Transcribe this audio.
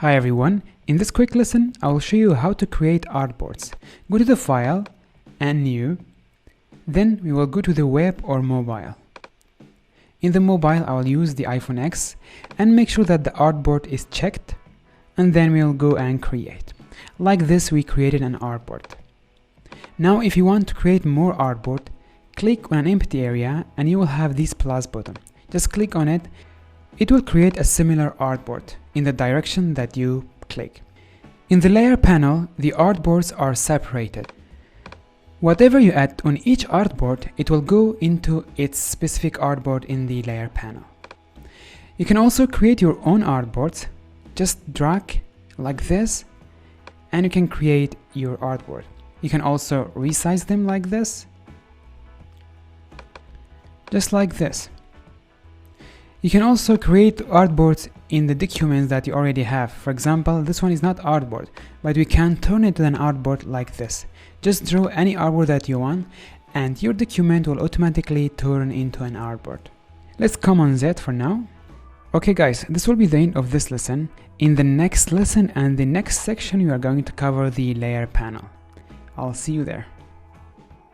Hi everyone, in this quick lesson I will show you how to create artboards. Go to the file and new, then we will go to the web or mobile. In the mobile I will use the iPhone X and make sure that the artboard is checked, and then we'll go and create. Like this we created an artboard. Now if you want to create more artboard, click on an empty area and you will have this plus button. Just click on it. It will create a similar artboard in the direction that you click. In the layer panel, the artboards are separated. Whatever you add on each artboard, it will go into its specific artboard in the layer panel. You can also create your own artboards. Just drag like this and you can create your artboard. You can also resize them like this, just like this. You can also create artboards in the documents that you already have. For example, this one is not artboard, but we can turn it to an artboard like this. Just draw any artboard that you want and your document will automatically turn into an artboard. Let's come on Z for now. Okay guys, this will be the end of this lesson. In the next lesson and the next section we are going to cover the layer panel. I'll see you there.